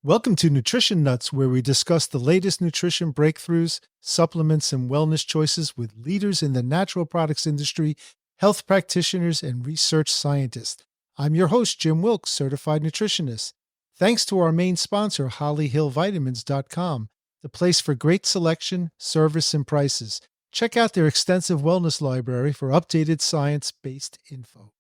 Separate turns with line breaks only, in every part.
Welcome to Nutrition Nuts, where we discuss the latest nutrition breakthroughs, supplements, and wellness choices with leaders in the natural products industry, health practitioners, and research scientists. I'm your host, Jim Wilkes, certified nutritionist. Thanks to our main sponsor, HollyHillVitamins.com, the place for great selection, service, and prices. Check out their extensive wellness library for updated science-based info.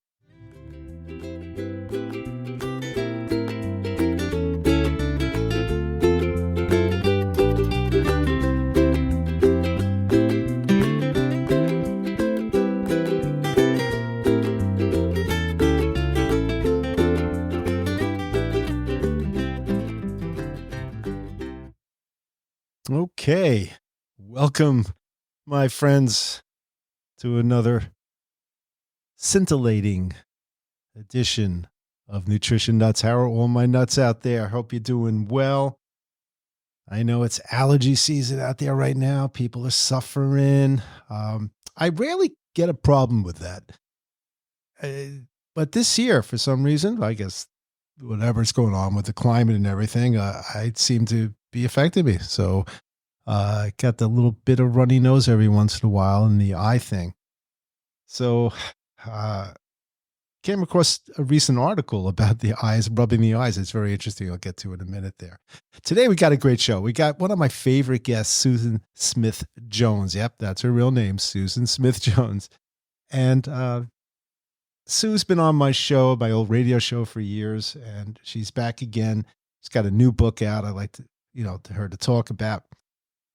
Okay, welcome, my friends, to another scintillating edition of Nutrition Nuts. How are all my nuts out there? I hope you're doing well. I know it's allergy season out there right now. People are suffering. I rarely get a problem with that. But this year, for some reason, I guess whatever's going on with the climate and everything, I seem to be affecting me. So I got the little bit of runny nose every once in a while and the eye thing. So came across a recent article about the eyes, rubbing the eyes. It's very interesting. I'll get to it in a minute there. Today, we got a great show. We got one of my favorite guests, Susan Smith Jones. Yep, that's her real name, Susan Smith Jones. And Sue's been on my show, my old radio show, for years, and she's back again. She's got a new book out I'd like her to talk about.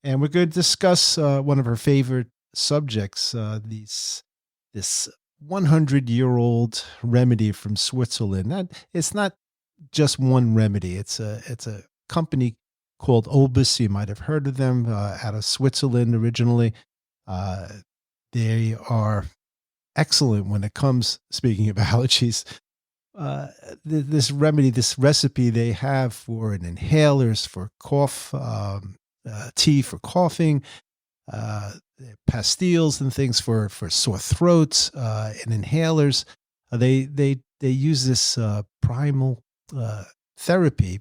And we're going to discuss one of her favorite subjects, this 100-year-old remedy from Switzerland. It's not just one remedy. It's a company called Olbas. You might have heard of them, out of Switzerland originally. They are excellent when it comes, speaking of allergies, this recipe they have for an inhalers, for cough, tea for coughing, pastilles and things for sore throats, and inhalers. They use this primal therapy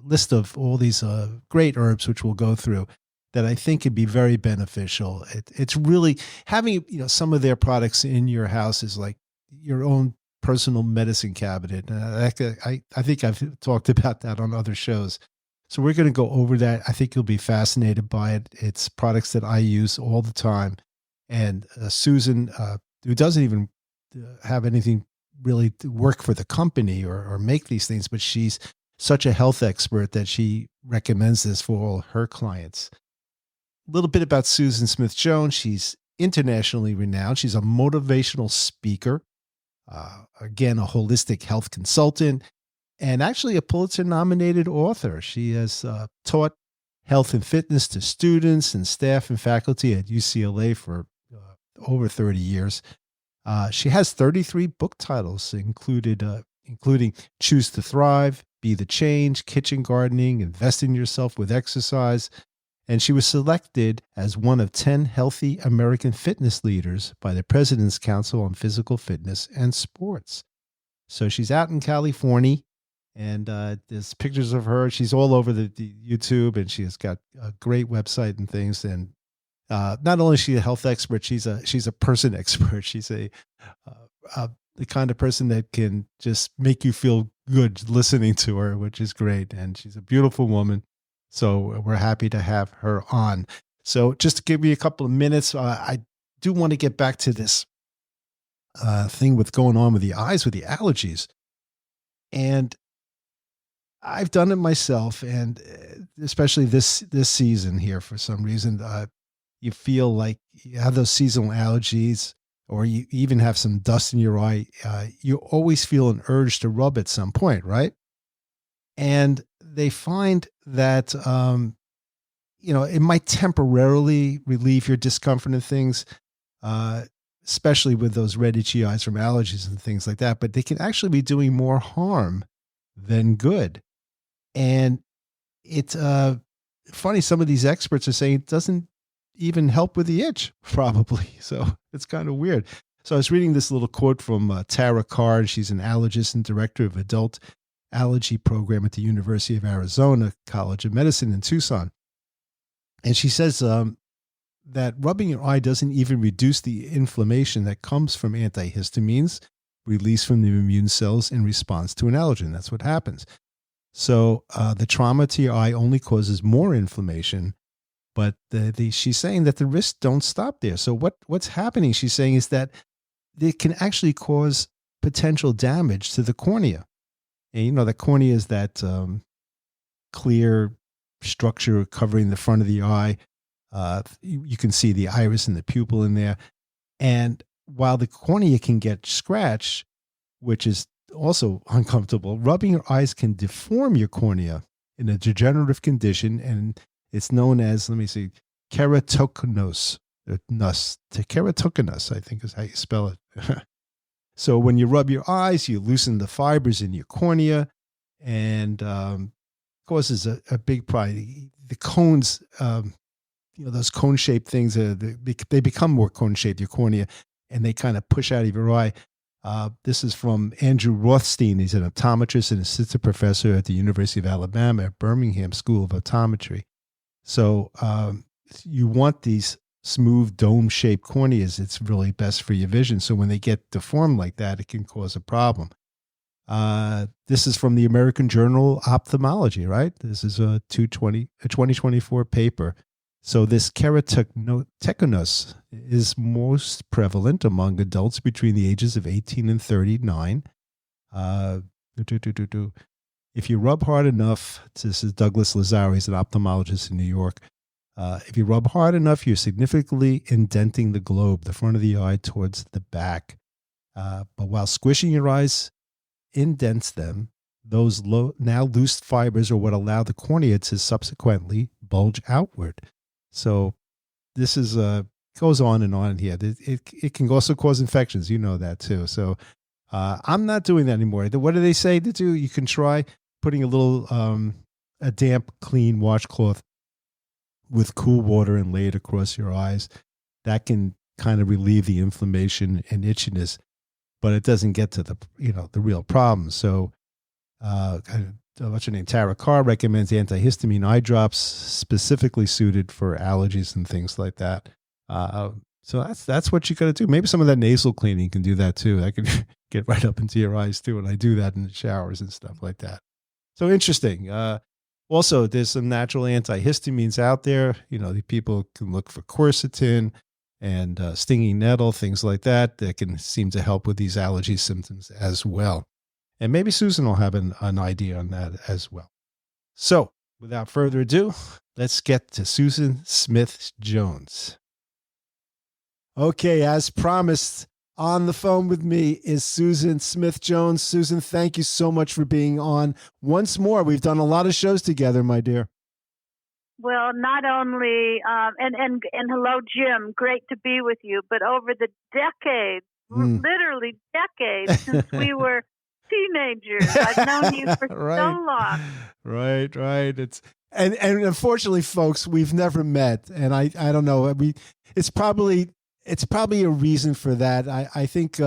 list of all these great herbs, which we'll go through, that I think could be very beneficial. It's really having some of their products in your house is like your own personal medicine cabinet. I think I've talked about that on other shows. So we're going to go over that. I think you'll be fascinated by it. It's products that I use all the time. And Susan, who doesn't even have anything really to work for the company or make these things, but she's such a health expert that she recommends this for all her clients. A little bit about Susan Smith Jones. She's internationally renowned. She's a motivational speaker, again, a holistic health consultant, and actually a Pulitzer-nominated author. She has taught health and fitness to students and staff and faculty at UCLA for over 30 years. She has 33 book titles, including Choose to Thrive, Be the Change, Kitchen Gardening, Invest in Yourself with Exercise. And she was selected as one of 10 healthy American fitness leaders by the President's Council on Physical Fitness and Sports. So she's out in California, and there's pictures of her. She's all over the YouTube, and she has got a great website and things. And not only is she a health expert, she's a person expert. She's the kind of person that can just make you feel good listening to her, which is great. And she's a beautiful woman. So we're happy to have her on. So just to give you a couple of minutes, I do want to get back to this thing with going on with the eyes, with the allergies. And I've done it myself, and especially this season here, for some reason, you feel like you have those seasonal allergies, or you even have some dust in your eye. You always feel an urge to rub at some point, right? And they find that, it might temporarily relieve your discomfort and things, especially with those red, itchy eyes from allergies and things like that. But they can actually be doing more harm than good. And it's funny, some of these experts are saying it doesn't even help with the itch, probably. So it's kind of weird. So I was reading this little quote from Tara Card. She's an allergist and director of adult allergy program at the University of Arizona College of Medicine in Tucson. And she says that rubbing your eye doesn't even reduce the inflammation that comes from antihistamines released from the immune cells in response to an allergen. That's what happens. So the trauma to your eye only causes more inflammation, but she's saying that the risks don't stop there. So what's happening, she's saying, is that it can actually cause potential damage to the cornea. And the cornea is that clear structure covering the front of the eye. You can see the iris and the pupil in there. And while the cornea can get scratched, which is also uncomfortable, rubbing your eyes can deform your cornea in a degenerative condition, and it's known as, keratoconus. Keratoconus, I think is how you spell it. So when you rub your eyes, you loosen the fibers in your cornea, and causes a big problem. The cones, those cone-shaped things, they become more cone-shaped, your cornea, and they kind of push out of your eye. This is from Andrew Rothstein. He's an optometrist and assistant professor at the University of Alabama at Birmingham School of Optometry. So you want these smooth dome-shaped corneas. It's really best for your vision. So when they get deformed like that, it can cause a problem. This is from the American Journal of Ophthalmology, right? This is a 2024 paper. So this keratoconus is most prevalent among adults between the ages of 18 and 39. If you rub hard enough, this is Douglas Lazaro, he's an ophthalmologist in New York. If you rub hard enough, you're significantly indenting the globe, the front of the eye towards the back. But while squishing your eyes indents them, those now loose fibers are what allow the cornea to subsequently bulge outward. So this is goes on and on here. It can also cause infections. You know that too. So I'm not doing that anymore. What do they say to do? You can try putting a little a damp, clean washcloth with cool water and lay it across your eyes. That can kind of relieve the inflammation and itchiness, but it doesn't get to the real problem. So what's her name? Tara Carr recommends antihistamine eye drops specifically suited for allergies and things like that. So that's what you got to do. Maybe some of that nasal cleaning can do that too. That can get right up into your eyes too. And I do that in the showers and stuff like that. So interesting. Also, there's some natural antihistamines out there. The people can look for quercetin and stinging nettle, things like that can seem to help with these allergy symptoms as well. And maybe Susan will have an idea on that as well. So without further ado, let's get to Susan Smith-Jones. Okay, as promised, on the phone with me is Susan Smith-Jones. Susan, thank you so much for being on once more. We've done a lot of shows together, my dear.
Well, not only, and hello, Jim, great to be with you, but over the decades, literally decades since we were teenagers. I've known you for
right.
so long.
Right. And unfortunately, folks, we've never met, and I don't know. It's probably a reason for that. I think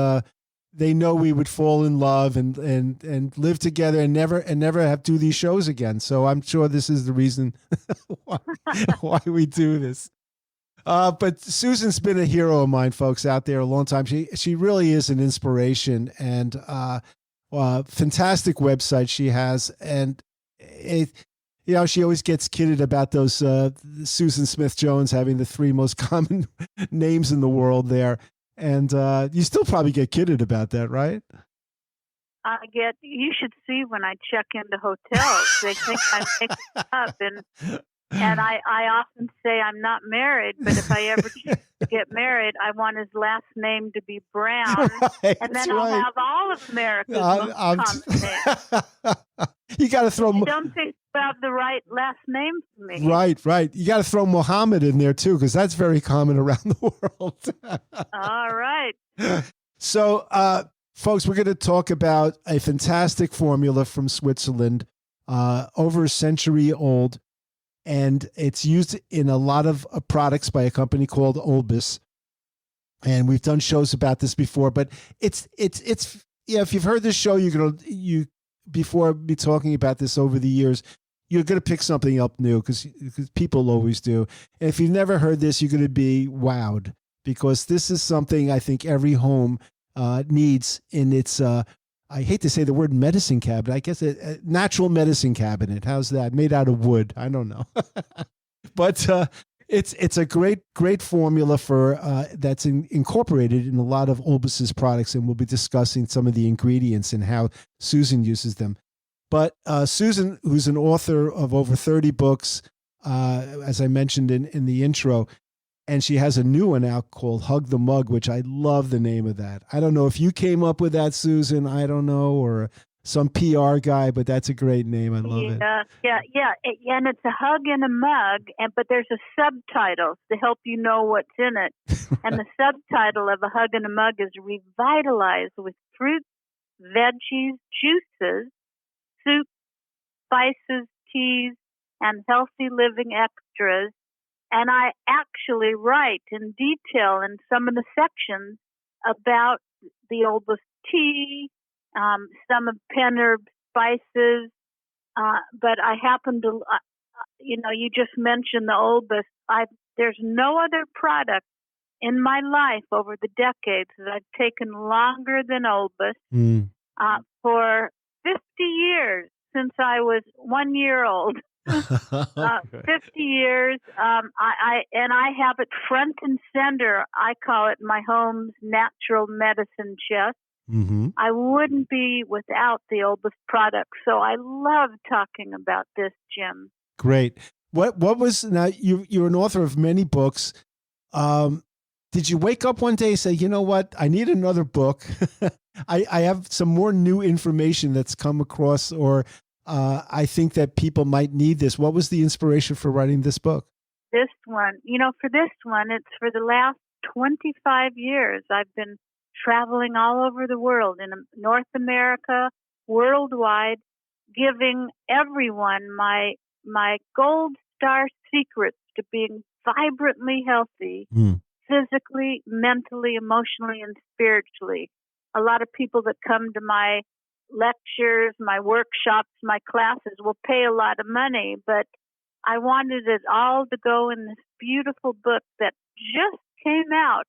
they know we would fall in love and live together and never have to do these shows again. So I'm sure this is the reason why we do this. But Susan's been a hero of mine, folks, out there a long time. She really is an inspiration, and fantastic website she has. And she always gets kidded about those Susan Smith-Jones having the 3 most common names in the world there. And you still probably get kidded about that, right?
You should see when I check into hotels. They think I'm making it up. And I often say I'm not married, but if I ever get married, I want his last name to be Brown.
Right,
and then I'll have all of America's most common names.
You got to throw.
I don't think you have the right last name for me.
Right. You got to throw Muhammad in there too, because that's very common around the world.
All right.
So, folks, we're going to talk about a fantastic formula from Switzerland, over a century old, and it's used in a lot of products by a company called Olbas. And we've done shows about this before, but it's if you've heard this show, you before me talking about this over the years, you're going to pick something up new because people always do. And if you've never heard this, you're going to be wowed because this is something I think every home needs in its, I hate to say the word medicine cabinet. I guess a natural medicine cabinet. How's that? Made out of wood. I don't know. But it's a great formula for that's incorporated in a lot of Olbas's products, and we'll be discussing some of the ingredients and how Susan uses them. But Susan, who's an author of over 30 books, as I mentioned in the intro, and she has a new one out called Hug the Mug, which I love the name of that. I don't know if you came up with that, Susan. I don't know, or some PR guy, but that's a great name. I love it.
Yeah. And it's a hug in a mug, but there's a subtitle to help you know what's in it. Right. And the subtitle of a hug in a mug is revitalized with fruits, veggies, juices, soups, spices, teas, and healthy living extras. And I actually write in detail in some of the sections about the Olbas tea, some of Pen Herb spices, but I happen to, you just mentioned the Olbas. There's no other product in my life over the decades that I've taken longer than Olbas. For 50 years, since I was 1 year old. 50 years. I have it front and center. I call it my home's natural medicine chest. Mm-hmm. I wouldn't be without the Olbas product. So I love talking about this, Jim.
Great. What was, now you're an author of many books. Did you wake up one day and say, you know what, I need another book? I have some more new information that's come across, or I think that people might need this. What was the inspiration for writing this book?
This one, for this one, it's for the last 25 years. I've been traveling all over the world, in North America, worldwide, giving everyone my gold star secrets to being vibrantly healthy, physically, mentally, emotionally, and spiritually. A lot of people that come to my lectures, my workshops, my classes will pay a lot of money, but I wanted it all to go in this beautiful book that just came out.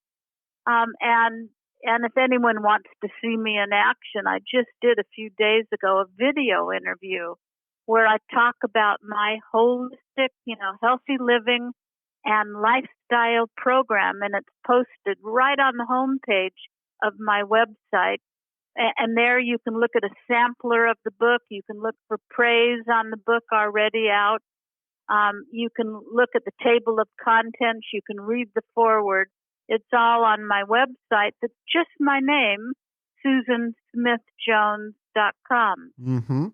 And if anyone wants to see me in action, I just did a few days ago a video interview where I talk about my holistic, healthy living and lifestyle program, and it's posted right on the homepage of my website. And there you can look at a sampler of the book. You can look for praise on the book already out. You can look at the table of contents. You can read the foreword. It's all on my website. That's just my name, SusanSmithJones.com.
Mm-hmm.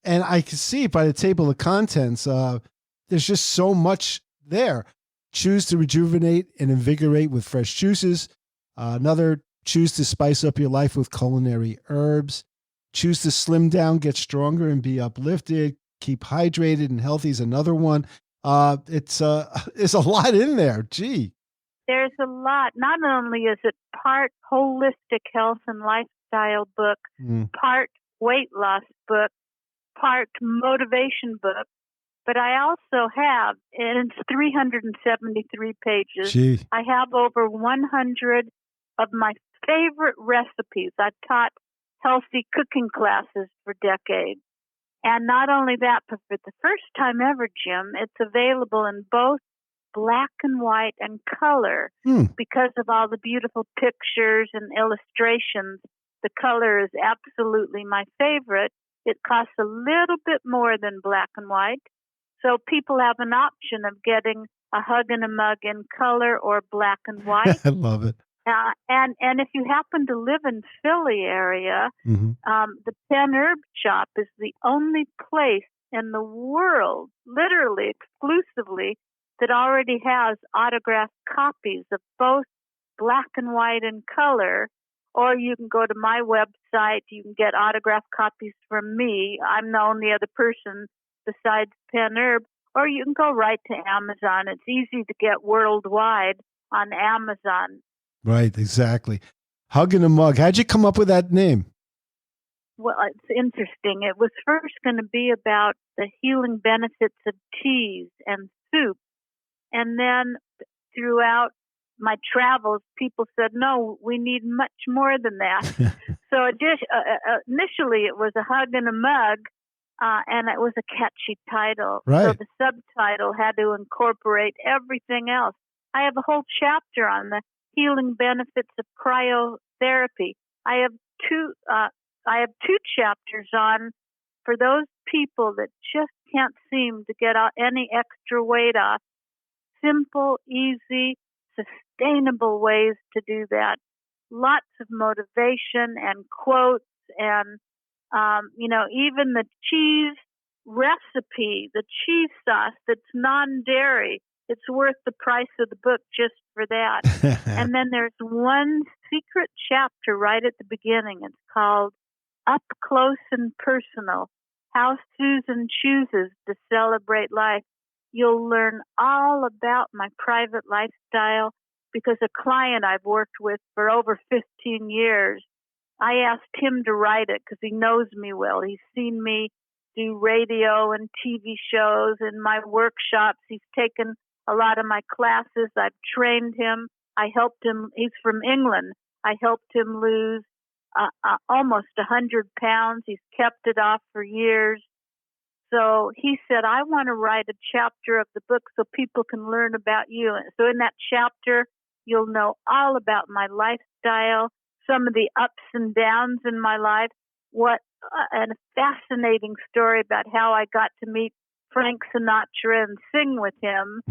And I can see by the table of contents, there's just so much there. Choose to rejuvenate and invigorate with fresh juices. Another, choose to spice up your life with culinary herbs. Choose to slim down, get stronger, and be uplifted. Keep hydrated and healthy is another one. There's a lot in there. Gee.
There's a lot. Not only is it part holistic health and lifestyle book, part weight loss book, part motivation book, but I also have, and it's 373 pages.
Gee.
I have over 100 of my favorite recipes. I've taught healthy cooking classes for decades. And not only that, but for the first time ever, Jim, it's available in both black and white and color. Because of all the beautiful pictures and illustrations. The color is absolutely my favorite. It costs a little bit more than black and white. So people have an option of getting a hug and a mug in color or black and white.
I love it.
And if you happen to live in Philly area, the Pen Herb Shop is the only place in the world, literally exclusively, that already has autographed copies of both black and white and color. Or you can go to my website. You can get autographed copies from me. I'm the only other person besides Pen Herb. Or you can go right to Amazon. It's easy to get worldwide on Amazon.
Right, exactly. Hug in a Mug. How'd you come up with that name?
Well, it's interesting. It was first going to be about the healing benefits of teas and soup. And then throughout my travels, people said, no, we need much more than that. So initially it was a hug and a mug, and it was a catchy title.
Right.
So the subtitle had to incorporate everything else. I have a whole chapter on the healing benefits of cryotherapy. I have two chapters on for those people that just can't seem to get any extra weight off. Simple, easy, sustainable ways to do that. Lots of motivation and quotes and, even the cheese recipe, the cheese sauce that's non-dairy. It's worth the price of the book just for that. And then there's one secret chapter right at the beginning. It's called Up Close and Personal, How Susan Chooses to Celebrate Life. You'll learn all about my private lifestyle because a client I've worked with for over 15 years, I asked him to write it because he knows me well. He's seen me do radio and TV shows and my workshops. He's taken a lot of my classes. I've trained him. I helped him. He's from England. I helped him lose almost 100 pounds. He's kept it off for years. So he said, I want to write a chapter of the book so people can learn about you. So in that chapter, you'll know all about my lifestyle, some of the ups and downs in my life, and a fascinating story about how I got to meet Frank Sinatra and sing with him.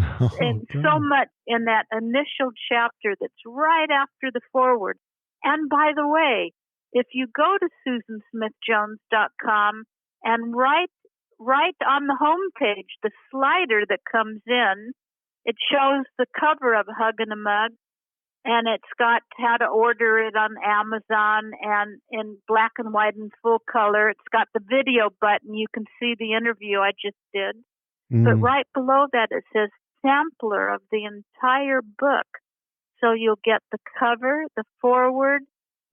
And
God.
So much in that initial chapter that's right after the foreword. And by the way, if you go to SusanSmithJones.com and right on the home page, the slider that comes in, it shows the cover of Hug and a Mug, and it's got how to order it on Amazon and in black and white and full color. It's got the video button. You can see the interview I just did. But right below that, it says sampler of the entire book. So you'll get the cover, the foreword,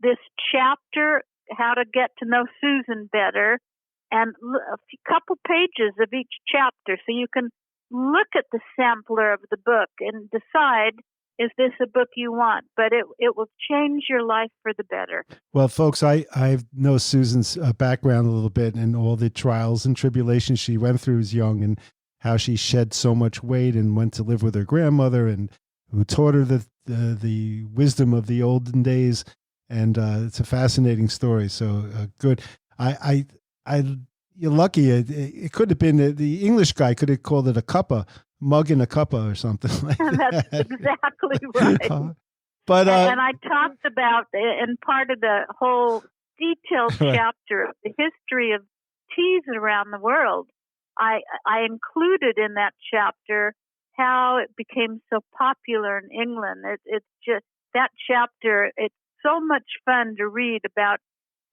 this chapter, how to get to know Susan better, and a couple pages of each chapter. So you can look at the sampler of the book and decide, is this a book you want? But it will change your life for the better.
Well, folks, I know Susan's background a little bit and all the trials and tribulations she went through as young and how she shed so much weight and went to live with her grandmother and who taught her the wisdom of the olden days. And it's a fascinating story. So good. You're lucky. It could have been the English guy could have called it a cuppa, mug in a cuppa or something like that.
That's exactly right. And I talked about in part of the whole detailed chapter of the history of teas around the world. I included in that chapter how it became so popular in England. It's just that chapter. It's so much fun to read about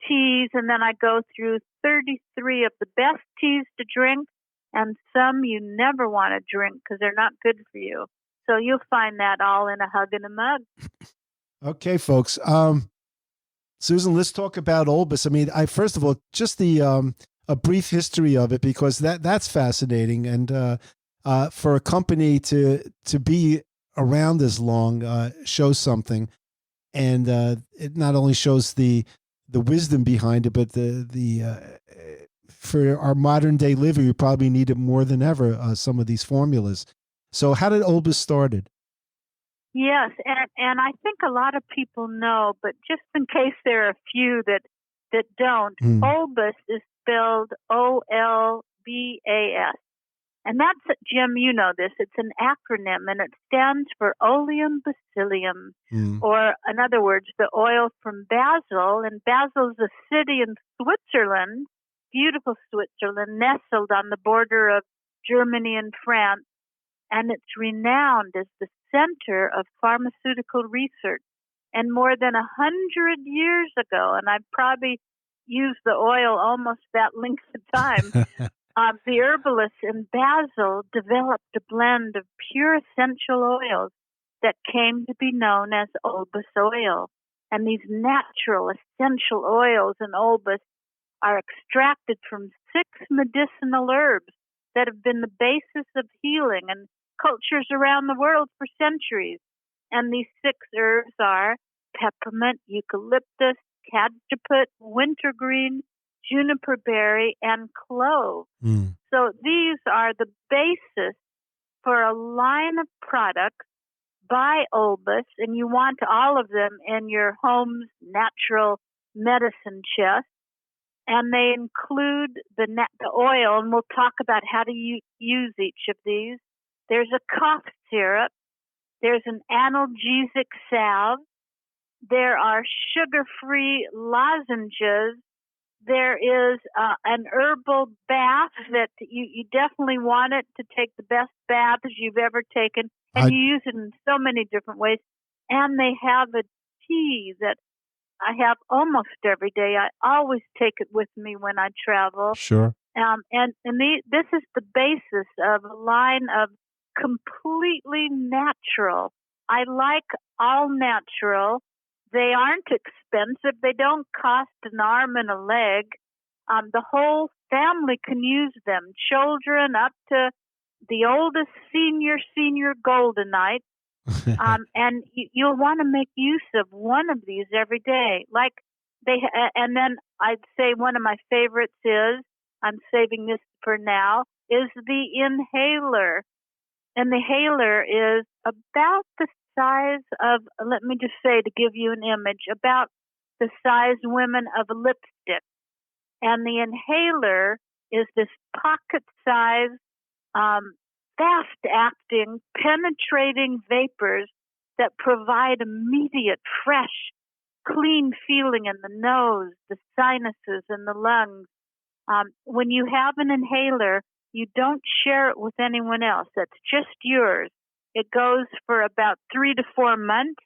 teas, and then I go through 33 of the best teas to drink and some you never want to drink because they're not good for you. So you'll find that all in a Hug and a Mug.
Okay, folks. Susan, let's talk about Olbas. I mean, first of all, just a brief history of it, because that's fascinating, and for a company to be around as long shows something, and it not only shows the wisdom behind it, but for our modern day liver, you probably need it more than ever. Some of these formulas. So, how did Olbas started?
Yes, and I think a lot of people know, but just in case there are a few that don't, Olbas is spelled Olbas. And that's, Jim, you know this, it's an acronym, and it stands for Oleum Bacillium, or in other words, the oil from basil. And Basel is a city in Switzerland, beautiful Switzerland, nestled on the border of Germany and France, and it's renowned as the center of pharmaceutical research. And more than 100 years ago, and I've probably used the oil almost that length of time, the herbalists in Basel developed a blend of pure essential oils that came to be known as Olbas oil. And these natural essential oils in Olbas are extracted from 6 medicinal herbs that have been the basis of healing and cultures around the world for centuries. And these 6 herbs are peppermint, eucalyptus, cajeput, wintergreen, juniper berry, and clove. So these are the basis for a line of products by Olbas, and you want all of them in your home's natural medicine chest. And they include the oil, and we'll talk about how to use each of these. There's a cough syrup. There's an analgesic salve. There are sugar-free lozenges. There is an herbal bath that you definitely want it to take the best baths you've ever taken. And you use it in so many different ways. And they have a tea that I have almost every day. I always take it with me when I travel.
Sure.
This is the basis of a line of completely natural. I like all natural. They aren't expensive. They don't cost an arm and a leg. The whole family can use them, children up to the oldest senior golden knight. And you'll want to make use of one of these every day. And then I'd say one of my favorites is, I'm saving this for now, is the inhaler. And the inhaler is about the size of, let me just say to give you an image, about the size, women, of a lipstick. And the inhaler is this pocket-sized, fast-acting, penetrating vapors that provide immediate, fresh, clean feeling in the nose, the sinuses, and the lungs. When you have an inhaler, you don't share it with anyone else. That's just yours. It goes for about 3 to 4 months.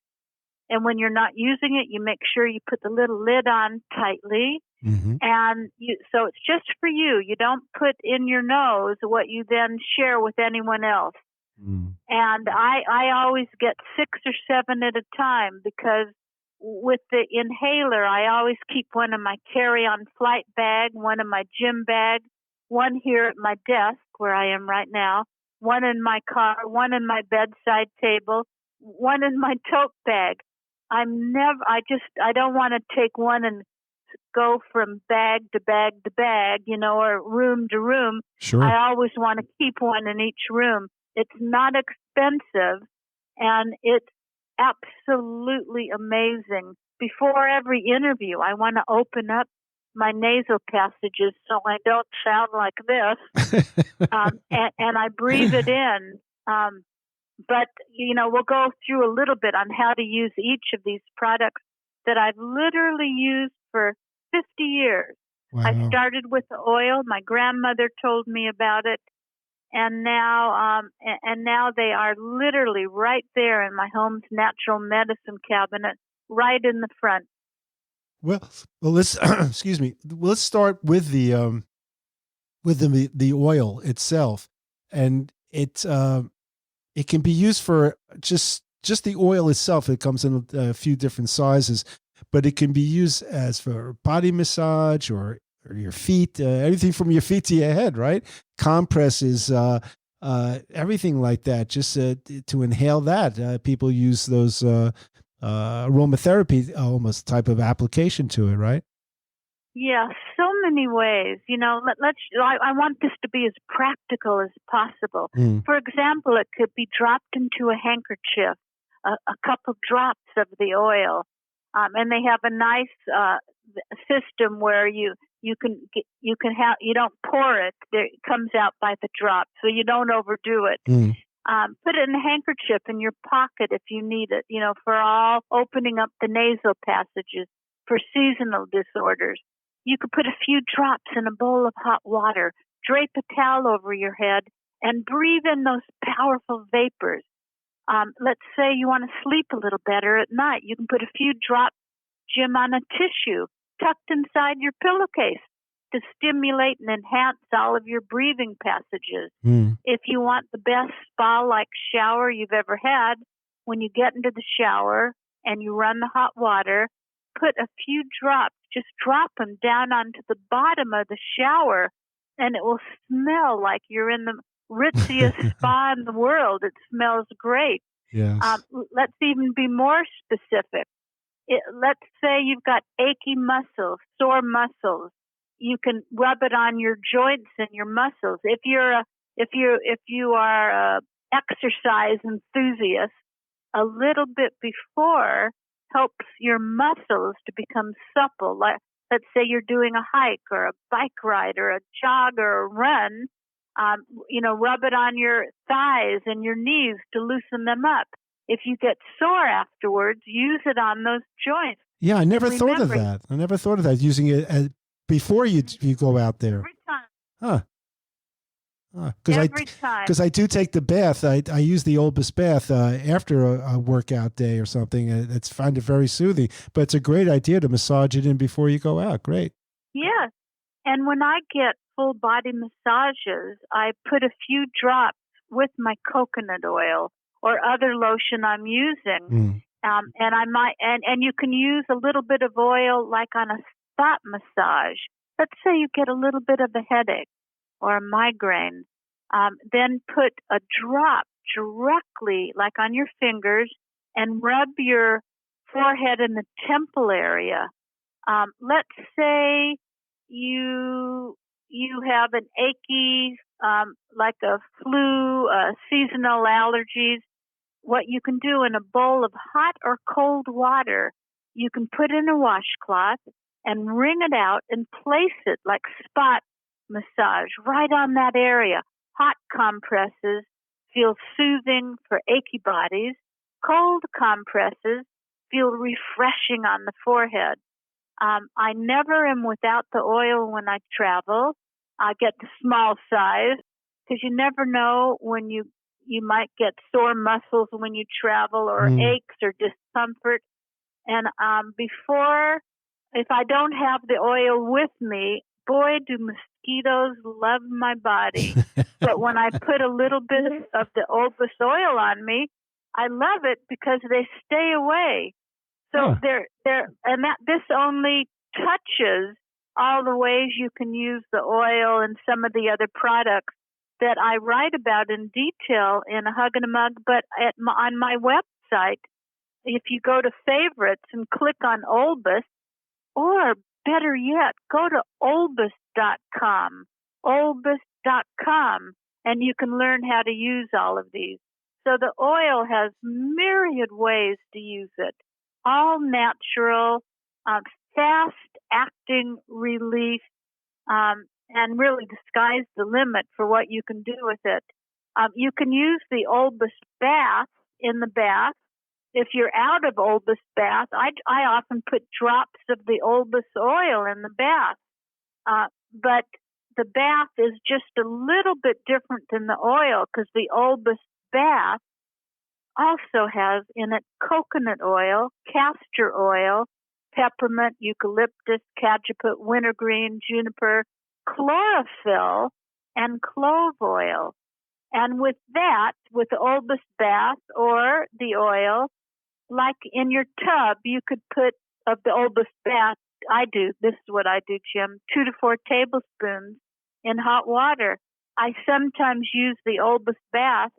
And when you're not using it, you make sure you put the little lid on tightly. And so it's just for you. You don't put in your nose what you then share with anyone else. And I always get 6 or 7 at a time, because with the inhaler, I always keep one in my carry-on flight bag, one in my gym bag, one here at my desk where I am right now, one in my car, one in my bedside table, one in my tote bag. I don't want to take one and go from bag to bag to bag, or room to room.
Sure.
I always want to keep one in each room. It's not expensive, and it's absolutely amazing. Before every interview, I want to open up my nasal passages so I don't sound like this, and I breathe it in. But, we'll go through a little bit on how to use each of these products that I've literally used for 50 years.
Wow.
I started with the oil. My grandmother told me about it. And now they are literally right there in my home's natural medicine cabinet, right in the front.
Well, let's excuse me. Let's start with the oil itself, and it can be used for just the oil itself. It comes in a few different sizes, but it can be used as for body massage or your feet, anything from your feet to your head, right? Compresses, everything like that, just to inhale that. People use those aromatherapy almost type of application to it, right?
Yeah, so many ways. I want this to be as practical as possible. For example, it could be dropped into a handkerchief, a couple drops of the oil, and they have a nice system where you don't pour it. It comes out by the drop, so you don't overdo it. Put it in a handkerchief in your pocket if you need it. For all opening up the nasal passages for seasonal disorders. You could put a few drops in a bowl of hot water, drape a towel over your head, and breathe in those powerful vapors. Let's say you want to sleep a little better at night. You can put a few drops, Jim, on a tissue tucked inside your pillowcase to stimulate and enhance all of your breathing passages. If you want the best spa-like shower you've ever had, when you get into the shower and you run the hot water, put a few drops just drop them down onto the bottom of the shower, and it will smell like you're in the ritziest spa in the world. It smells great.
Yes.
Let's even be more specific. Let's say you've got achy muscles, sore muscles. You can rub it on your joints and your muscles. If you are a exercise enthusiast, a little bit before helps your muscles to become supple. Let's say you're doing a hike or a bike ride or a jog or a run. Rub it on your thighs and your knees to loosen them up. If you get sore afterwards, use it on those joints.
Yeah, I never thought of that. Using it before you go out there.
Every time.
Huh.
Every time.
Because I do take the bath. I use the Olbas bath after a workout day or something. I find it very soothing. But it's a great idea to massage it in before you go out. Great.
Yes. And when I get full body massages, I put a few drops with my coconut oil or other lotion I'm using. And I might, and you can use a little bit of oil like on a spot massage. Let's say you get a little bit of a headache or a migraine. Then put a drop directly, like on your fingers, and rub your forehead and the temple area. Let's say you have an achy, like a flu, seasonal allergies. What you can do in a bowl of hot or cold water, you can put in a washcloth and wring it out and place it like spot massage right on that area. Hot compresses feel soothing for achy bodies. Cold compresses feel refreshing on the forehead. I never am without the oil when I travel. I get the small size because you never know when you might get sore muscles when you travel or aches or discomfort. And if I don't have the oil with me, boy, do mosquitoes love my body. But when I put a little bit of the Olbas oil on me, I love it because they stay away. So this only touches all the ways you can use the oil and some of the other products that I write about in detail in A Hug and a Mug. But on my website, if you go to favorites and click on Olbas, or better yet, go to olbas.com, and you can learn how to use all of these. So the oil has myriad ways to use it, all natural, fast-acting relief, and really the sky's the limit for what you can do with it. You can use the Olbas bath in the bath. If you're out of Olbas bath, I often put drops of the Olbas oil in the bath. But the bath is just a little bit different than the oil because the Olbas bath also has in it coconut oil, castor oil, peppermint, eucalyptus, cajeput, wintergreen, juniper, chlorophyll, and clove oil. And with that, with the Olbas bath or the oil, like in your tub, you could put of the Olbas bath. This is what I do, Jim, 2 to 4 tablespoons in hot water. I sometimes use the Olbas bath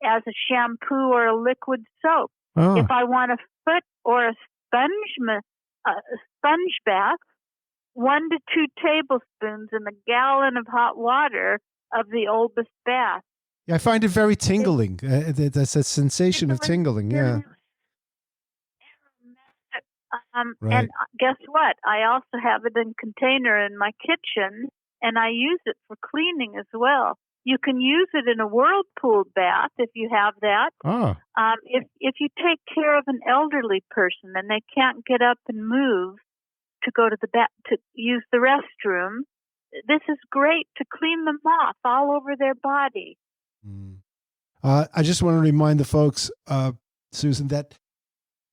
as a shampoo or a liquid soap. If I want a foot or a sponge bath, 1 to 2 tablespoons in a gallon of hot water of the Olbas bath.
Yeah, I find it very tingling. That's a sensation of tingling. Yeah.
Right. And guess what? I also have it in a container in my kitchen, and I use it for cleaning as well. You can use it in a whirlpool bath if you have that. If you take care of an elderly person and they can't get up and move to go to the to use the restroom, this is great to clean them off all over their body.
I just want to remind the folks, Susan, that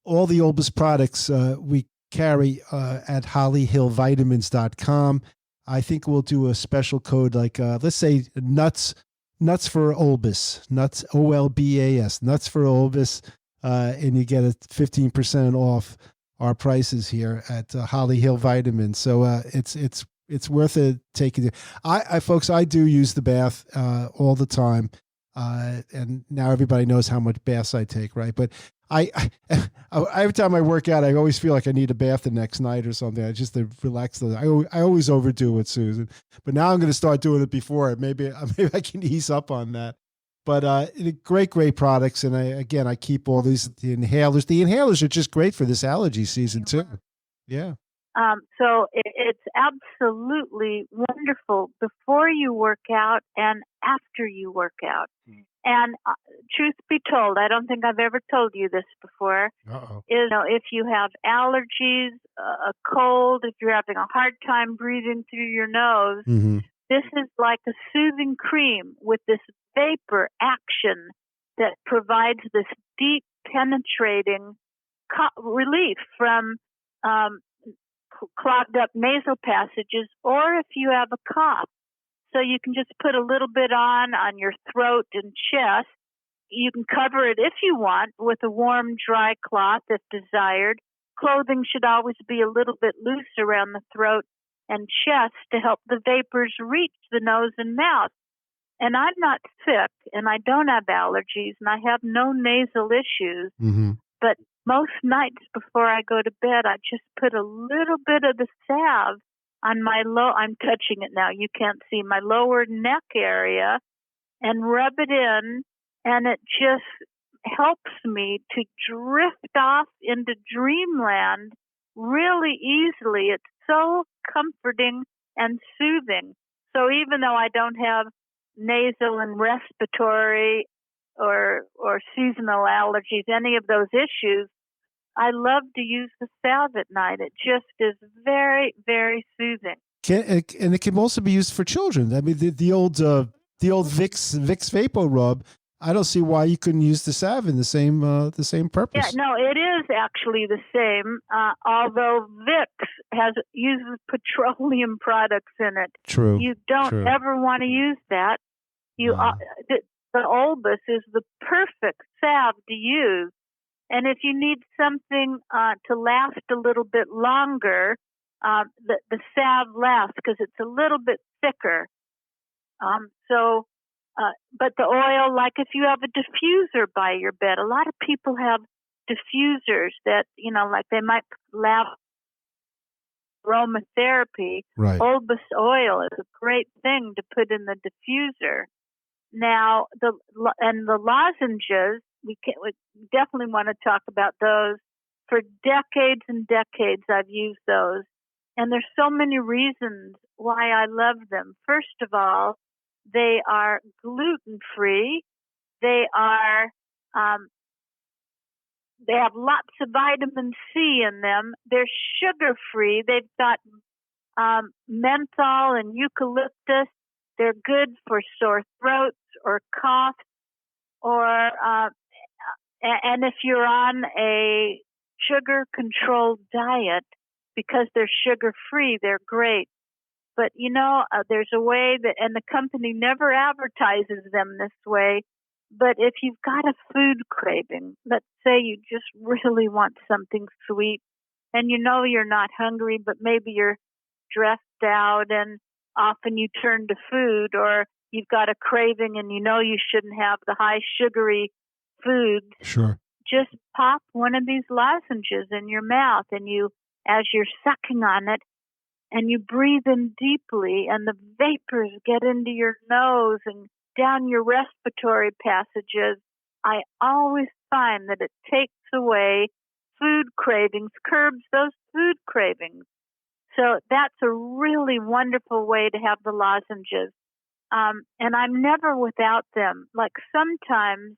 all the Olbas products we carry at hollyhillvitamins.com. I think we'll do a special code like, let's say nuts for Olbas, nuts, Olbas, nuts for Olbas, and you get a 15% off our prices here at Holly Hill Vitamins. So it's worth it taking. I folks, I do use the bath all the time, and now everybody knows how much baths I take, right? But every time I work out, I always feel like I need a bath the next night or something. I just to relax. I always overdo it, Susan. But now I'm going to start doing it before. Maybe I can ease up on that. But great products, and I keep all the inhalers. The inhalers are just great for this allergy season too. Yeah.
So it's absolutely wonderful before you work out and after you work out. And truth be told, I don't think I've ever told you this before. If you have allergies, a cold, if you're having a hard time breathing through your nose, this is like a soothing cream with this vapor action that provides this deep, penetrating relief from clogged up nasal passages, or if you have a cough. So you can just put a little bit on your throat and chest. You can cover it if you want with a warm, dry cloth if desired. Clothing should always be a little bit loose around the throat and chest to help the vapors reach the nose and mouth. And I'm not sick, and I don't have allergies, and I have no nasal issues. But most nights before I go to bed, I just put a little bit of the salve on my I'm touching it now, you can't see, my lower neck area, and rub it in, and it just helps me to drift off into dreamland really easily. It's so comforting and soothing. So even though I don't have nasal and respiratory or seasonal allergies, any of those issues, I love to use the salve at night. It just is very, very soothing.
And it can also be used for children. I mean, the old Vicks Vapo Rub. I don't see why you couldn't use the salve in the same purpose.
Yeah, no, it is actually the same. Although Vicks uses petroleum products in it.
True.
You don't ever want to use that. The Olbas is the perfect salve to use. And if you need something to last a little bit longer, the salve lasts because it's a little bit thicker. But the oil, like if you have a diffuser by your bed, a lot of people have diffusers that, like they might lab aromatherapy.
Right.
Olbas oil is a great thing to put in the diffuser. Now, the lozenges, we definitely want to talk about those. For decades and decades, I've used those. And there's so many reasons why I love them. First of all, they are gluten-free. They have lots of vitamin C in them. They're sugar-free. They've got menthol and eucalyptus. They're good for sore throats or cough, and if you're on a sugar-controlled diet, because they're sugar-free, they're great. But, there's a way that, and the company never advertises them this way, but if you've got a food craving, let's say you just really want something sweet, and you're not hungry, but maybe you're stressed out, and often you turn to food, or you've got a craving and you shouldn't have the high sugary foods.
Sure.
Just pop one of these lozenges in your mouth, and as you're sucking on it, and you breathe in deeply, and the vapors get into your nose and down your respiratory passages. I always find that it takes away food cravings, curbs those food cravings. So that's a really wonderful way to have the lozenges. And I'm never without them. Like sometimes,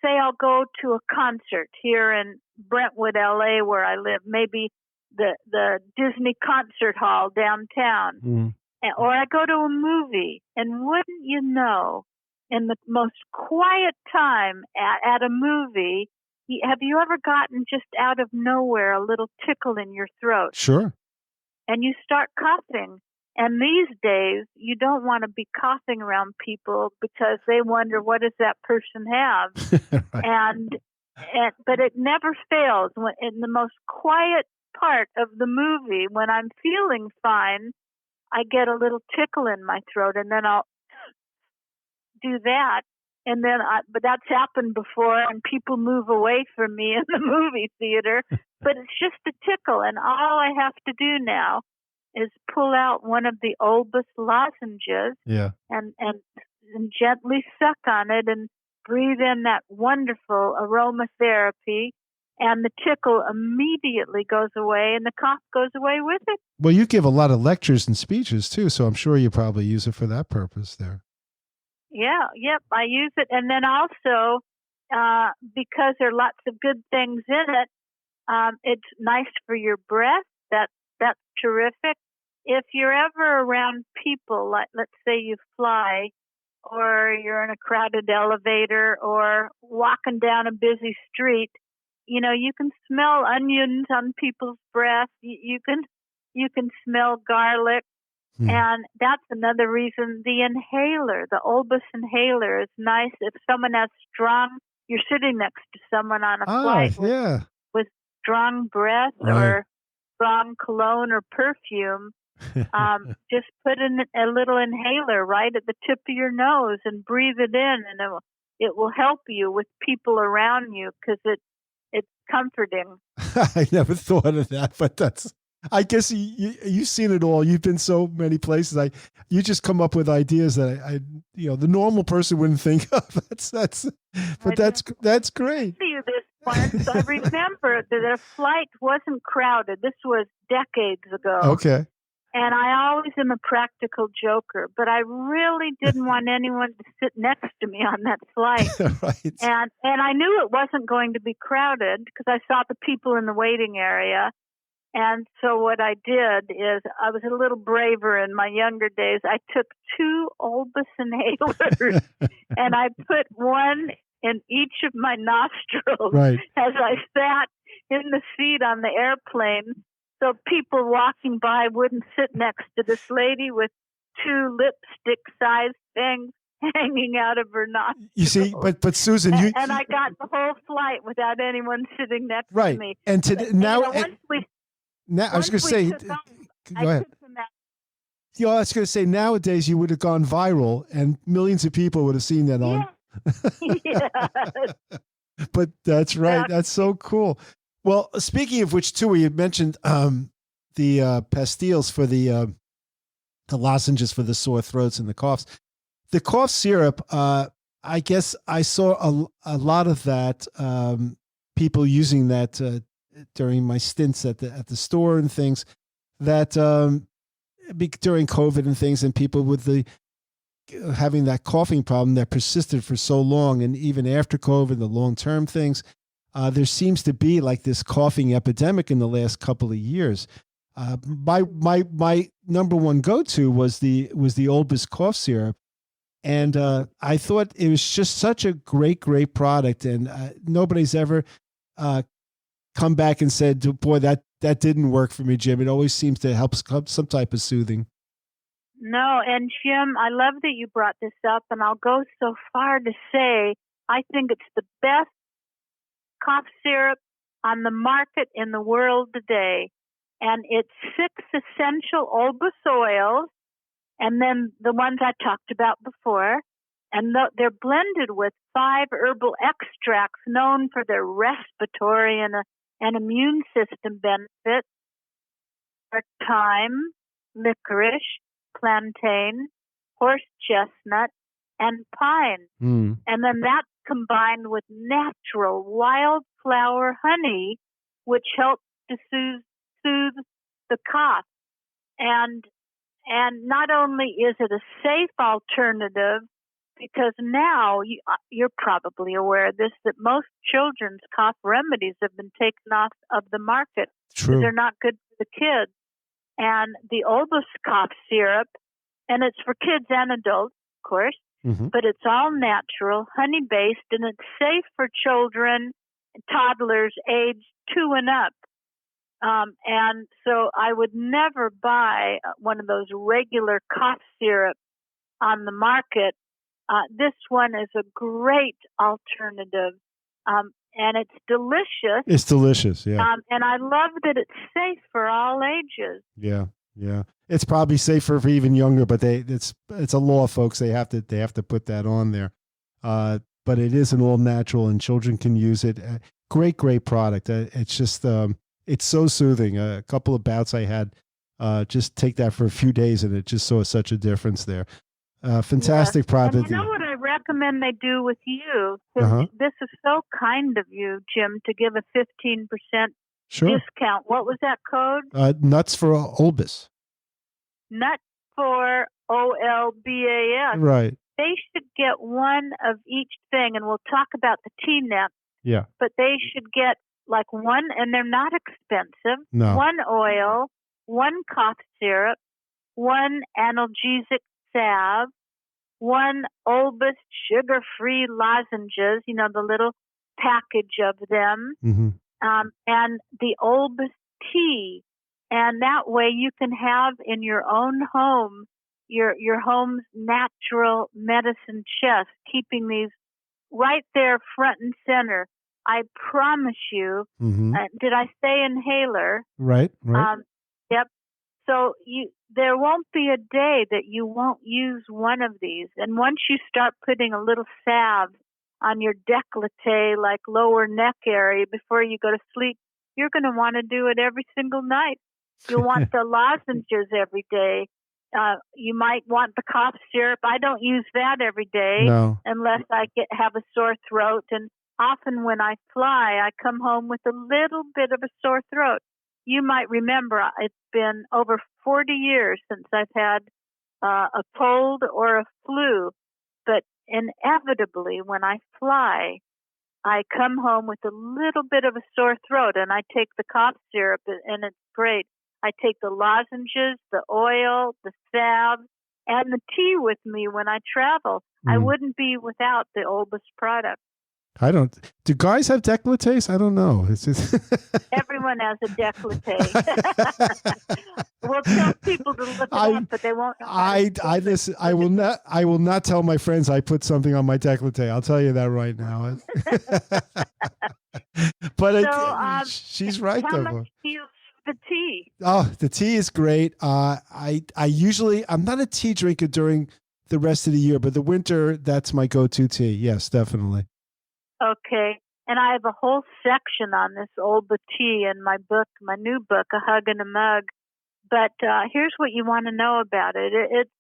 say I'll go to a concert here in Brentwood, LA, where I live, maybe the Disney concert hall downtown, or I go to a movie, and wouldn't you know, in the most quiet time at a movie, have you ever gotten just out of nowhere a little tickle in your throat?
Sure.
And you start coughing. And these days, you don't want to be coughing around people because they wonder, what does that person have?
Right.
And But it never fails. When in the most quiet part of the movie, when I'm feeling fine, I get a little tickle in my throat, and then I'll do that. And then, but that's happened before, and people move away from me in the movie theater. But it's just a tickle, and all I have to do now is pull out one of the Olbas lozenges,
Yeah.
and gently suck on it, and breathe in that wonderful aromatherapy, and the tickle immediately goes away, and the cough goes away with it.
Well, you give a lot of lectures and speeches too, so I'm sure you probably use it for that purpose there.
Yeah, yep, I use it. And then also, because there are lots of good things in it, it's nice for your breath. That's terrific. If you're ever around people, like let's say you fly, or you're in a crowded elevator, or walking down a busy street, you know, you can smell onions on people's breath. You can smell garlic. And that's another reason the inhaler, the Olbas inhaler, is nice if someone has you're sitting next to someone on a flight with strong breath or strong cologne or perfume. Just put in a little inhaler right at the tip of your nose and breathe it in, and it will help you with people around you because it's comforting.
I never thought of that, but I guess you've seen it all. You've been so many places. You just come up with ideas that I the normal person wouldn't think of. That's great.
I see you this once. I remember that the flight wasn't crowded. This was decades ago.
Okay.
And I always am a practical joker, but I really didn't want anyone to sit next to me on that flight.
Right.
And I knew it wasn't going to be crowded because I saw the people in the waiting area. And so what I did is I was a little braver in my younger days. I took 2 Olbas inhalers and I put one in each of my nostrils as I sat in the seat on the airplane. So people walking by wouldn't sit next to this lady with 2 lipstick-sized things hanging out of her nostrils.
You see, but Susan,
and I got the whole flight without anyone sitting next to me.
And now, I was going to say, go ahead. I was going to say, nowadays you would have gone viral, and millions of people would have seen that on.
Yes.
But that's right. That's so cool. Well, speaking of which, too, we had mentioned the pastilles for the lozenges for the sore throats and the coughs. The cough syrup, I guess I saw a lot of that, people using that during my stints at the store and things, that during COVID and things, and people with having that coughing problem that persisted for so long, and even after COVID, the long-term things. There seems to be like this coughing epidemic in the last couple of years. My number one go-to was the Olbas cough syrup, and I thought it was just such a great product, and nobody's ever come back and said, "Boy, that didn't work for me, Jim." It always seems to help some type of soothing.
No, and Jim, I love that you brought this up, and I'll go so far to say I think it's the best cough syrup on the market in the world today. And it's 6 essential Olbas oils, and then the ones I talked about before. And they're blended with 5 herbal extracts known for their respiratory and immune system benefits: thyme, licorice, plantain, horse chestnut, and pine. And then that's combined with natural wildflower honey, which helps to soothe the cough. And not only is it a safe alternative, because now you're probably aware of this, that most children's cough remedies have been taken off of the market.
True.
They're not good for the kids. And the Olbas cough syrup, and it's for kids and adults, of course, but it's all natural, honey-based, and it's safe for children, toddlers aged 2 and up. And so I would never buy one of those regular cough syrup on the market. This one is a great alternative. and it's delicious.
It's delicious, yeah.
And I love that it's safe for all ages.
Yeah, yeah. It's probably safer for even younger, but it's a law, folks. They have to put that on there. But it is an all natural, and children can use it. Great product. It's just it's so soothing. A couple of bouts I had, just take that for a few days, and it just saw such a difference there. Fantastic product.
And you know what I recommend they do with you? This is so kind of you, Jim, to give a 15% discount. What was that code?
Nuts for Olbas.
Nuts for OLBAS.
Right.
They should get one of each thing, and we'll talk about the tea nuts.
Yeah.
But they should get like one, and they're not expensive.
No.
One oil, one cough syrup, one analgesic salve, one Olbas sugar-free lozenges, you know, the little package of them, and the Olbas tea. And that way you can have in your own home your home's natural medicine chest, keeping these right there front and center. I promise you. Did I say inhaler?
Right.
Yep. So there won't be a day that you won't use one of these. And once you start putting a little salve on your décolleté, like lower neck area, before you go to sleep, you're going to want to do it every single night. You'll want the lozenges every day. You might want the cough syrup. I don't use that every day unless I have a sore throat. And often when I fly, I come home with a little bit of a sore throat. You might remember it's been over 40 years since I've had a cold or a flu. But inevitably, when I fly, I come home with a little bit of a sore throat, and I take the cough syrup, and it's great. I take the lozenges, the oil, the salve, and the tea with me when I travel. I wouldn't be without the Olbas product.
I don't. Do guys have décolletés? I don't know. It's just
Everyone has a décolleté. We'll tell people to look it up, but they won't.
Listen. I will not tell my friends I put something on my décolleté. I'll tell you that right now. But she's right
how
though.
Much do you the tea?
Oh, the tea is great. I'm not a tea drinker during the rest of the year, but the winter, that's my go-to tea. Yes, definitely.
Okay. And I have a whole section on this Olba tea in my book, my new book, A Hug in a Mug. But here's what you want to know about it. It's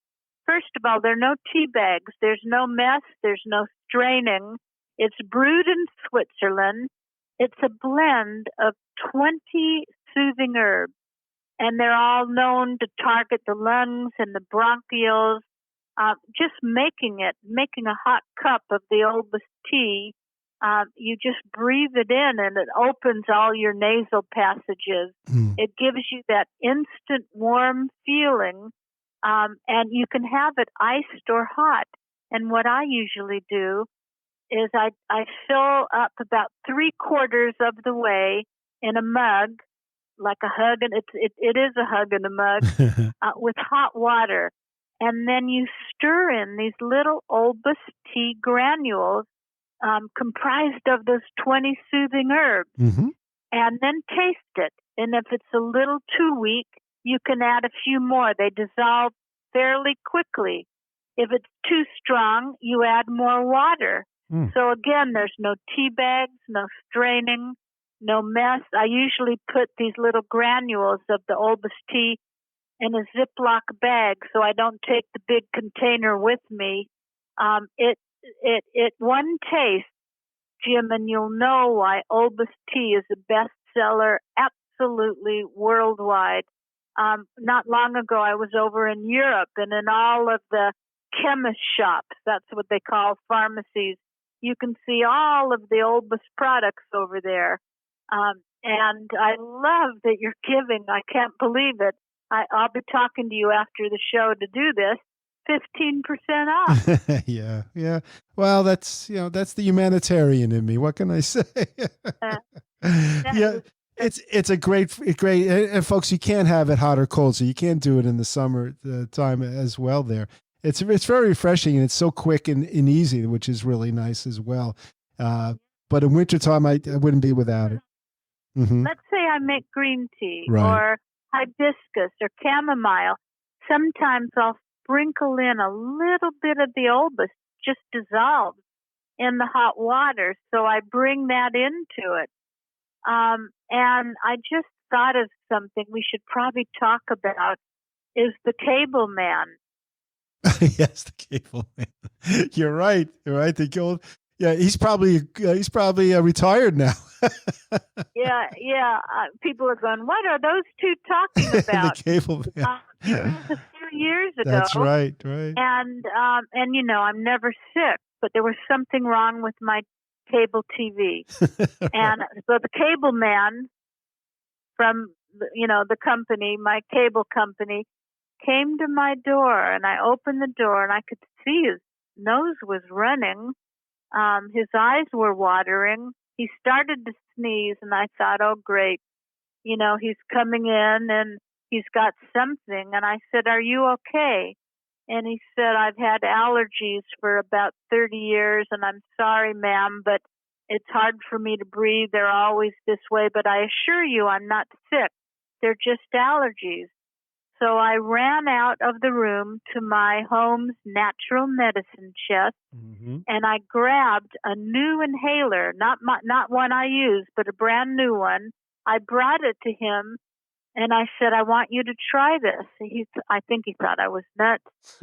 first of all, there are no tea bags. There's no mess. There's no straining. It's brewed in Switzerland. It's a blend of 20 soothing herbs, and they're all known to target the lungs and the bronchioles. Just making a hot cup of the Olbas tea, you just breathe it in, and it opens all your nasal passages. It gives you that instant warm feeling, and you can have it iced or hot. And what I usually do is I fill up about 3/4 of the way in a mug, like a hug, and it is a hug in a mug, with hot water. And then you stir in these little Olbas tea granules comprised of those 20 soothing herbs, and then taste it. And if it's a little too weak, you can add a few more. They dissolve fairly quickly. If it's too strong, you add more water. So again, there's no tea bags, no straining, no mess. I usually put these little granules of the Olbas tea in a Ziploc bag so I don't take the big container with me. It one taste, Jim, and you'll know why Olbas tea is a bestseller absolutely worldwide. Not long ago, I was over in Europe, and in all of the chemist shops, that's what they call pharmacies, you can see all of the Olbas products over there. And I love that you're giving, I can't believe it. I'll be talking to you after the show to do this. 15% off.
Yeah. Well, that's the humanitarian in me. What can I say? Yeah, it's a great, and folks, you can't have it hot or cold, so you can't do it in the summer time as well. There, it's very refreshing, and it's so quick and easy, which is really nice as well. But in wintertime, I wouldn't be without it. Mm-hmm.
Let's say I make green tea
Right.
or hibiscus or chamomile. Sometimes I'll sprinkle in a little bit of the Olbas, just dissolved in the hot water. So I bring that into it. And I just thought of something we should probably talk about is the cable man.
Yes, the cable man. You're right. You're right. The gold. Yeah, he's probably retired now.
Yeah. People are going, what are those two talking about?
The cable man.
It was a few years ago.
That's right. Right.
And I'm never sick, but there was something wrong with my cable TV. And so the cable man from the company, my cable company, came to my door, and I opened the door, and I could see his nose was running. His eyes were watering. He started to sneeze, and I thought, oh, great. He's coming in, and he's got something. And I said, are you okay? And he said, I've had allergies for about 30 years, and I'm sorry, ma'am, but it's hard for me to breathe. They're always this way, but I assure you I'm not sick. They're just allergies. So I ran out of the room to my home's natural medicine chest, and I grabbed a new inhaler, not one I used, but a brand new one. I brought it to him, and I said, I want you to try this. I think he thought I was nuts.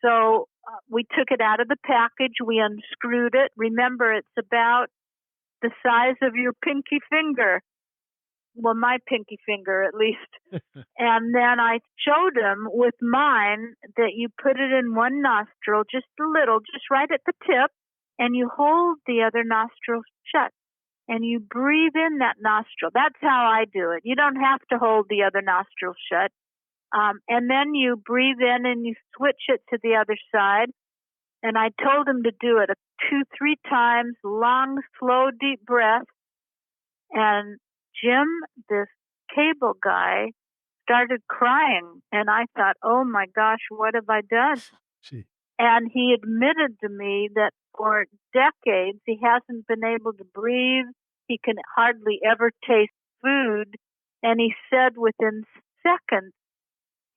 So we took it out of the package. We unscrewed it. Remember, it's about the size of your pinky finger. Well, my pinky finger, at least. And then I showed him with mine that you put it in one nostril, just a little, just right at the tip, and you hold the other nostril shut. And you breathe in that nostril. That's how I do it. You don't have to hold the other nostril shut. And then you breathe in and you switch it to the other side. And I told him to do it 2-3 times, long, slow, deep breath. And Jim, this cable guy, started crying. And I thought, oh my gosh, what have I done?
Gee.
And he admitted to me that for decades he hasn't been able to breathe. He can hardly ever taste food. And he said within seconds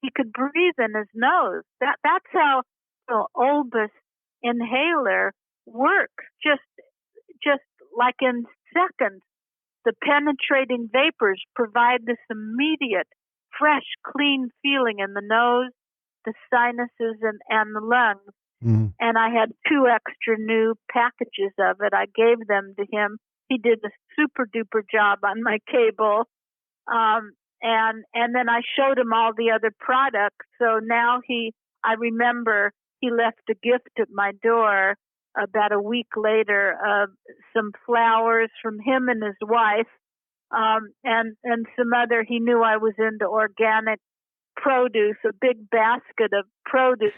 he could breathe in his nose. That's how the Olbas inhaler works. Just like in seconds, the penetrating vapors provide this immediate, fresh, clean feeling in the nose, the sinuses, and the lungs.
Mm-hmm.
And I had 2 extra new packages of it. I gave them to him. He did a super duper job on my cable. And then I showed him all the other products. So now I remember he left a gift at my door about a week later of some flowers from him and his wife, and some other, he knew I was into organic produce, a big basket of produce,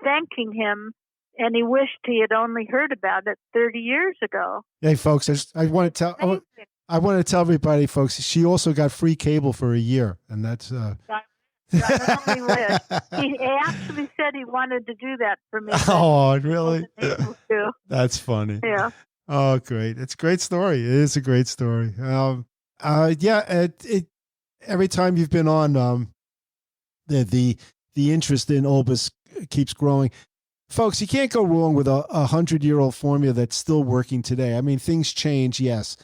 thanking him, and he wished he had only heard about it 30 years ago.
Hey, folks, I want to tell everybody, folks, she also got free cable for a year, and that's
He actually said he wanted to do that for me.
Oh, really? That's funny.
Yeah.
Oh, great! It's a great story. It is a great story. Every time you've been on, the interest in Olbas keeps growing. Folks, you can't go wrong with a 100-year-old formula that's still working today. I mean, things change, yes.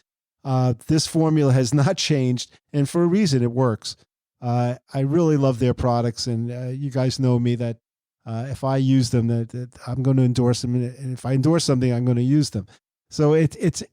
This formula has not changed, and for a reason, it works. I really love their products, and you guys know me that if I use them, that I'm going to endorse them, and if I endorse something, I'm going to use them. So it's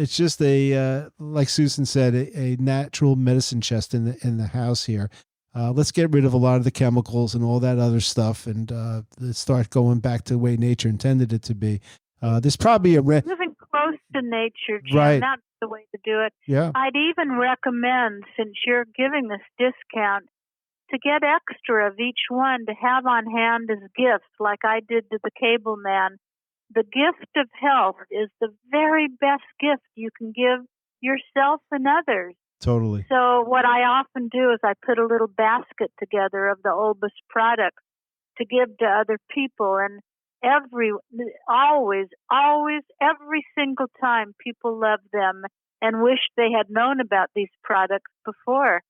just like Susan said, a natural medicine chest in the house here. Let's get rid of a lot of the chemicals and all that other stuff, and let's start going back to the way nature intended it to be. There's probably
living close to nature, Jim.
Right.
That's the way to do it.
Yeah.
I'd even recommend, since you're giving this discount, to get extra of each one to have on hand as gifts, like I did to the cable man. The gift of health is the very best gift you can give yourself and others.
Totally.
So what I often do is I put a little basket together of the Olbas products to give to other people. And always, every single time people love them and wish they had known about these products before.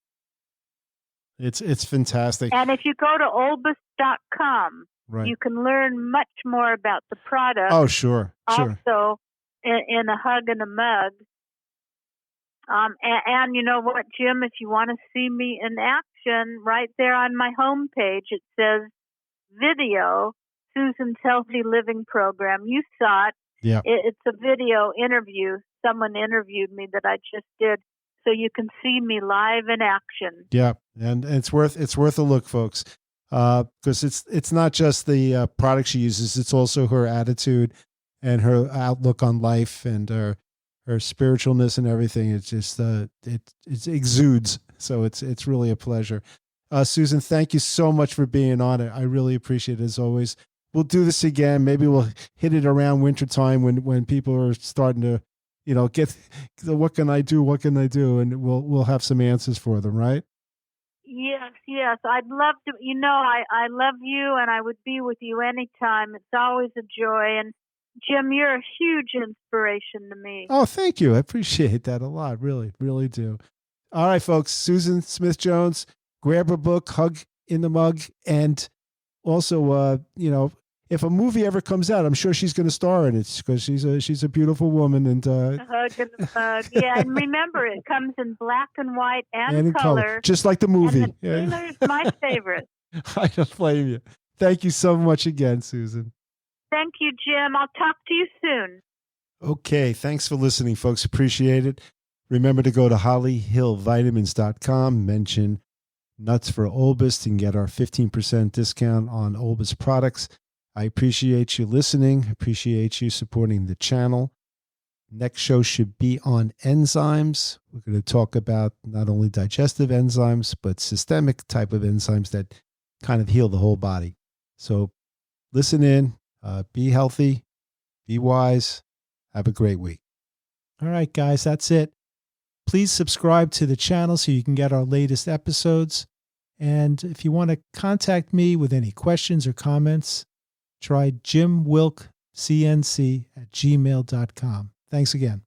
It's fantastic.
And if you go to olbas.com,
right,
you can learn much more about the product.
Oh, sure.
Also, in a hug and a mug. And you know what, Jim, if you want to see me in action, right there on my homepage, it says video, Susan's Healthy Living Program. You saw it.
Yeah.
It's a video interview. Someone interviewed me that I just did. So you can see me live in action.
Yeah. And it's worth a look, folks. Because it's not just the product she uses, it's also her attitude and her outlook on life and her spiritualness and everything. It's just it exudes. So it's really a pleasure. Susan, thank you so much for being on it. I really appreciate it as always. We'll do this again. Maybe we'll hit it around wintertime when people are starting to, get what can I do? And we'll have some answers for them, right?
Yes. I'd love to. I love you, and I would be with you anytime. It's always a joy. And Jim, you're a huge inspiration to me.
Oh, thank you. I appreciate that a lot. Really, really do. All right, folks. Susan Smith-Jones, grab her book, Hug in the Mug. And also, if a movie ever comes out, I'm sure she's going to star in it because she's a beautiful woman. And
Hug in the Mug. Yeah, and remember, it comes in black and white and
in color, just like the movie.
And the trailer's my favorite.
I don't blame you. Thank you so much again, Susan.
Thank you, Jim. I'll talk to you soon.
Okay. Thanks for listening, folks. Appreciate it. Remember to go to hollyhillvitamins.com, mention Nuts for Olbas and get our 15% discount on Olbas products. I appreciate you listening. Appreciate you supporting the channel. Next show should be on enzymes. We're going to talk about not only digestive enzymes, but systemic type of enzymes that kind of heal the whole body. So listen in. Be healthy, be wise, have a great week. All right, guys, that's it. Please subscribe to the channel so you can get our latest episodes. And if you want to contact me with any questions or comments, try jimwilkcnc@gmail.com. Thanks again.